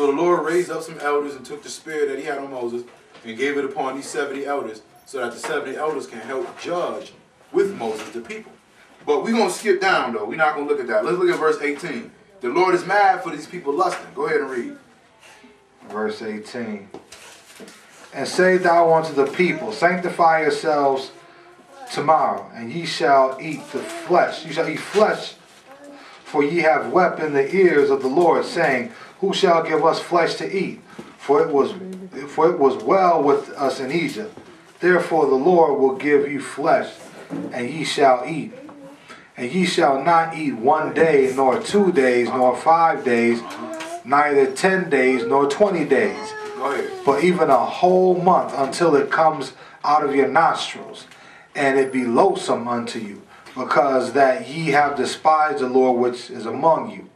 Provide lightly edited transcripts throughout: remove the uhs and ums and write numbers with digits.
So the Lord raised up some elders and took the spirit that he had on Moses and gave it upon these 70 elders so that the 70 elders can help judge with Moses the people. But we're going to skip down, though. We're not going to look at that. Let's look at verse 18. The Lord is mad for these people lusting. Go ahead and read. Verse 18. And say thou unto the people, sanctify yourselves tomorrow, and ye shall eat the flesh. You shall eat flesh, for ye have wept in the ears of the Lord, saying, who shall give us flesh to eat? For it was well with us in Egypt. Therefore the Lord will give you flesh, and ye shall eat. And ye shall not eat 1 day, nor 2 days, nor 5 days, neither 10 days, nor 20 days. But even a whole month, until it comes out of your nostrils, and it be loathsome unto you, because that ye have despised the Lord which is among you,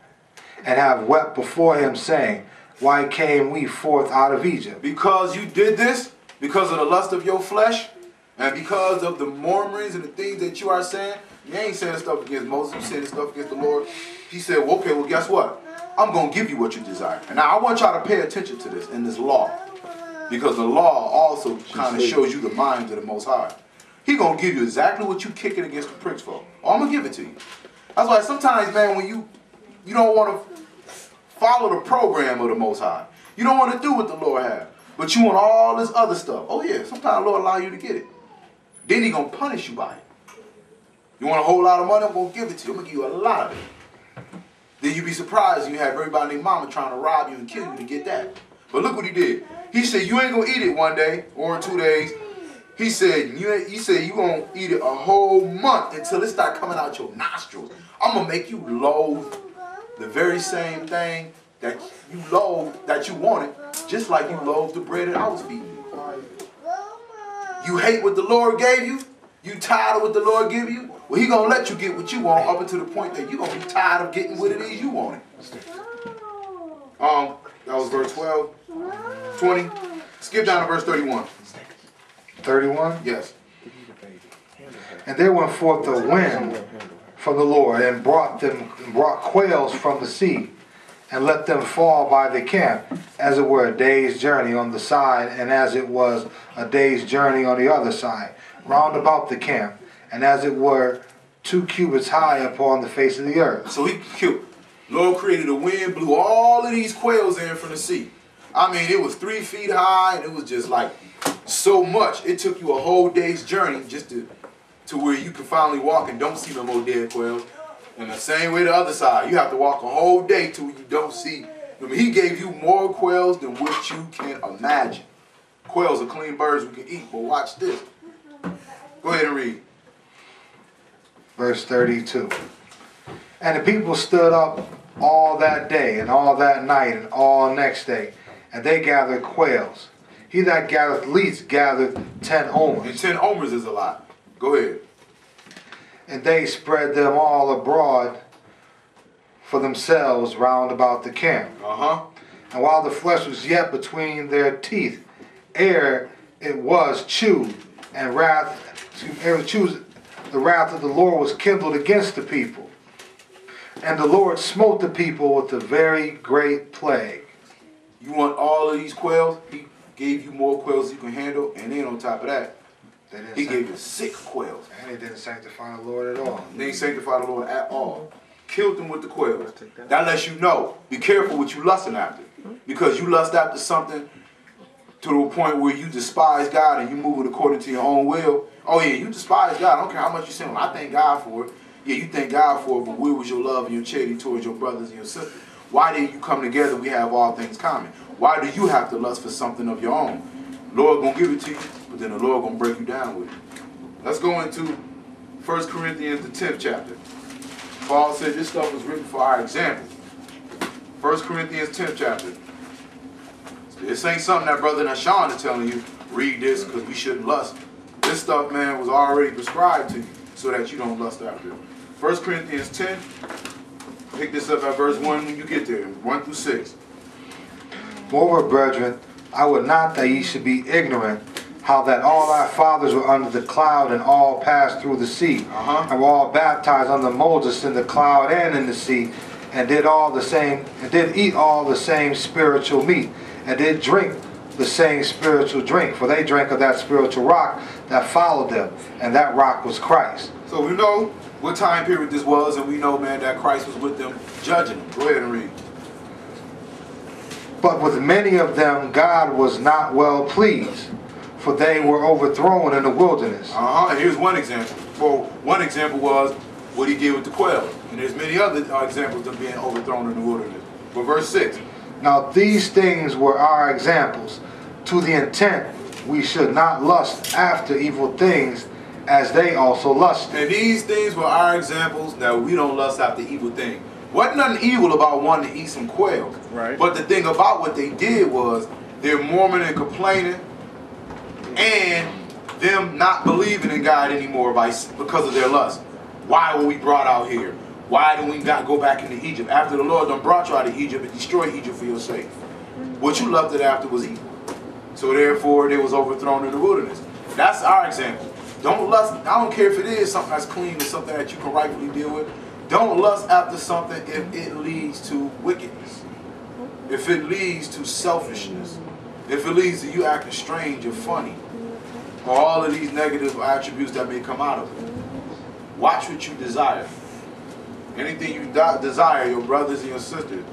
and have wept before him, saying, why came we forth out of Egypt? Because you did this, because of the lust of your flesh, and because of the murmurings and the things that you are saying. You ain't saying stuff against Moses, you saying stuff against the Lord. He said, well, okay, well, guess what? I'm going to give you what you desire. And now I want y'all to pay attention to this in this law. Because the law also kind of shows you the mind of the Most High. He going to give you exactly what you kicking against the pricks for. Oh, I'm going to give it to you. That's why sometimes, man, when you don't want to follow the program of the Most High. You don't want to do what the Lord has. But you want all this other stuff. Oh, yeah, sometimes the Lord allow you to get it. Then he going to punish you by it. You want a whole lot of money? I'm going to give it to you. I'm going to give you a lot of it. Then you be surprised you have everybody named mama trying to rob you and kill you to get that. But look what he did. He said, you ain't going to eat it 1 day or 2 days. He said, you going to eat it a whole month until it start coming out your nostrils. I'm going to make you loathe the very same thing that you loathe, that you wanted, just like you loathe the bread that I was feeding you. You hate what the Lord gave you? You tired of what the Lord give you? Well, he going to let you get what you want up until the point that you're going to be tired of getting what it is you wanted. That was verse 12. 20. Skip down to verse 31. 31? Yes. And there went forth the wind from the Lord, and brought quails from the sea, and let them fall by the camp, as it were a day's journey on the side, and as it was a day's journey on the other side, round about the camp, and as it were 2 cubits high upon the face of the earth. So Lord created a wind, blew all of these quails in from the sea. I mean, it was 3 feet high, and it was just like so much. It took you a whole day's journey just to where you can finally walk and don't see no more dead quails. And the same way the other side, you have to walk a whole day till you don't see. I mean, he gave you more quails than what you can imagine. Quails are clean birds we can eat, but watch this. Go ahead and read. Verse 32. And the people stood up all that day, and all that night, and all next day, and they gathered quails. He that gathereth least gathered 10 omers. And 10 omers is a lot. Go ahead. And they spread them all abroad for themselves round about the camp. And while the flesh was yet between their teeth, ere it was chewed, and the wrath of the Lord was kindled against the people. And the Lord smote the people with a very great plague. You want all of these quails? He gave you more quails than you can handle, and then on top of that, he gave you 6 quails. And he didn't sanctify the Lord at all. They didn't sanctify the Lord at all. Killed them with the quails. That lets you know, be careful what you lusting after. Because you lust after something to the point where you despise God and you move it according to your own will. Oh yeah, you despise God. I don't care how much you sin. I thank God for it. Yeah, you thank God for it, but where was your love and your charity towards your brothers and your sisters? Why did you come together? We have all things common. Why do you have to lust for something of your own? Lord gonna give it to you, but then the Lord gonna break you down with it. Let's go into 1 Corinthians, the 10th chapter. Paul said this stuff was written for our example. 1 Corinthians 10th chapter. This ain't something that Brother Nashawn is telling you, read this because we shouldn't lust. This stuff, man, was already prescribed to you so that you don't lust after it. 1 Corinthians 10, pick this up at verse 1 when you get there, 1 through 6. Moreover, brethren, I would not that ye should be ignorant how that all our fathers were under the cloud and all passed through the sea, and were all baptized under Moses in the cloud and in the sea, and did eat all the same spiritual meat, and did drink the same spiritual drink, for they drank of that spiritual rock that followed them, and that rock was Christ. So we know what time period this was, and we know, man, that Christ was with them, judging them. Go ahead and read. But with many of them God was not well pleased, for they were overthrown in the wilderness. And here's one example. Well, one example was what he did with the quail. And there's many other examples of being overthrown in the wilderness. But verse 6. Now these things were our examples, to the intent we should not lust after evil things, as they also lusted. And these things were our examples, that we don't lust after evil things. Wasn't nothing evil about wanting to eat some quail. Right. But the thing about what they did was they're murmuring and complaining, and them not believing in God anymore because of their lust. Why were we brought out here? Why do we not go back into Egypt? After the Lord done brought you out of Egypt and destroyed Egypt for your sake. What you loved it after was evil. So therefore they was overthrown in the wilderness. That's our example. Don't lust. I don't care if it is something that's clean or something that you can rightfully deal with. Don't lust after something if it leads to wickedness. If it leads to selfishness. If it leads to you acting strange or funny. Or all of these negative attributes that may come out of it. Watch what you desire. Anything you desire, your brothers and your sisters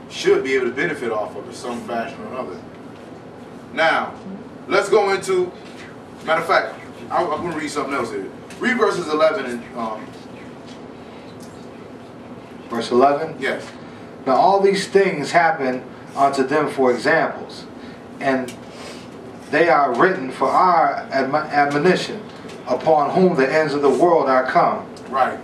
should be able to benefit off of in some fashion or another. Now, let's go into, matter of fact, I'm going to read something else here. Read verses 11 and... Verse 11? Yes. Now all these things happen unto them for examples, and they are written for our admonition, upon whom the ends of the world are come. Right.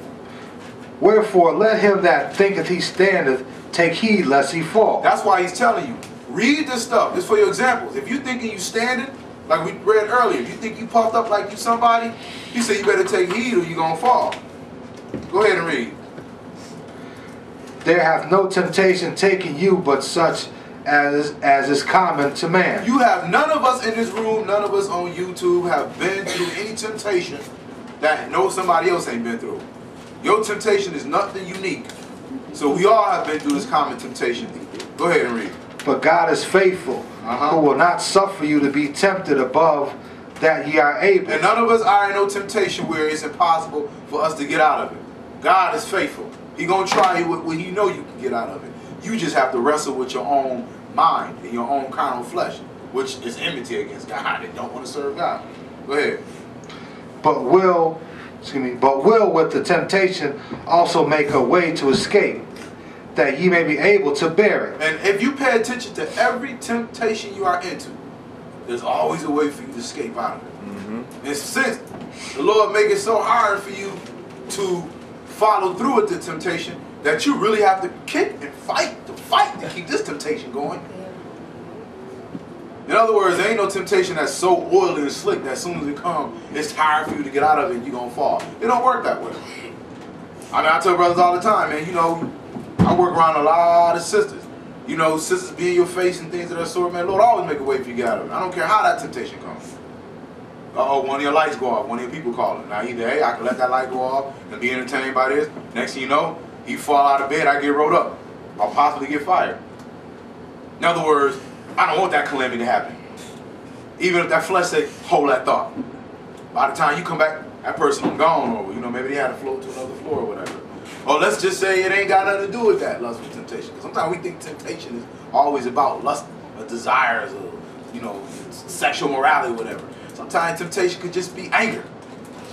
Wherefore let him that thinketh he standeth take heed lest he fall. That's why he's telling you, read this stuff. It's for your examples. If you thinking you standing, like we read earlier, if you think you puffed up like you somebody, he said you better take heed or you're going to fall. Go ahead and read. There hath no temptation taken you but such as is common to man. You have, none of us in this room, none of us on YouTube have been through any temptation that somebody else ain't been through. Your temptation is nothing unique. So we all have been through this common temptation. Go ahead and read. But God is faithful, who will not suffer you to be tempted above that ye are able. And none of us are in no temptation where it's impossible for us to get out of it. God is faithful. He gonna try you with what he know you can get out of it. You just have to wrestle with your own mind and your own carnal flesh, which is enmity against God and don't want to serve God. Go ahead. But will with the temptation also make a way to escape, that ye may be able to bear it. And if you pay attention to every temptation you are into, there's always a way for you to escape out of it. And since the Lord make it so hard for you to follow through with the temptation, that you really have to kick and fight to keep this temptation going. In other words, there ain't no temptation that's so oily and slick that as soon as it comes, it's hard for you to get out of it and you're going to fall. It don't work that way. I mean, I tell brothers all the time, man, you know, I work around a lot of sisters. You know, sisters be in your face and things of that sort, man. Lord always make a way for you to get out of it. I don't care how that temptation comes. Uh-oh, one of your lights go off, one of your people calling. Now either, hey, I can let that light go off and be entertained by this. Next thing you know, he fall out of bed, I get rolled up. I'll possibly get fired. In other words, I don't want that calamity to happen. Even if that flesh say, hold that thought. By the time you come back, that person gone, or you know, maybe they had to float to another floor or whatever. Or let's just say it ain't got nothing to do with that lustful temptation. Because sometimes we think temptation is always about lust or desires or, you know, sexual morality or whatever. Sometimes temptation could just be anger.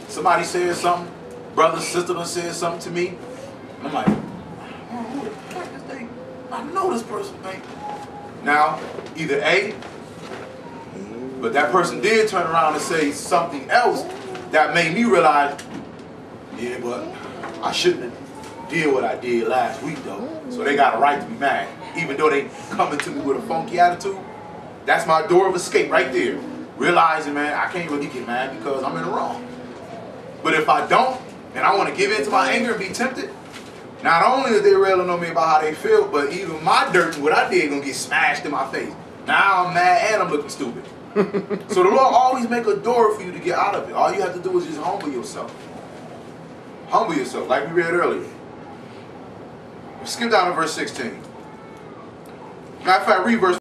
Somebody says something, brother, sister done said something to me, and I'm like, oh, who the fuck is they? I know this person, man. Now, either A, but that person did turn around and say something else that made me realize, yeah, but I shouldn't have did what I did last week though. So they got a right to be mad. Even though they coming to me with a funky attitude, that's my door of escape right there. Realizing, man, I can't really get mad because I'm in the wrong. But if I don't, and I want to give in to my anger and be tempted, not only is they railing on me about how they feel, but even my dirt and what I did gonna get smashed in my face. Now I'm mad and I'm looking stupid. So the Lord always make a door for you to get out of it. All you have to do is just humble yourself. Humble yourself, like we read earlier. Skip down to verse 16. Matter of fact, read verse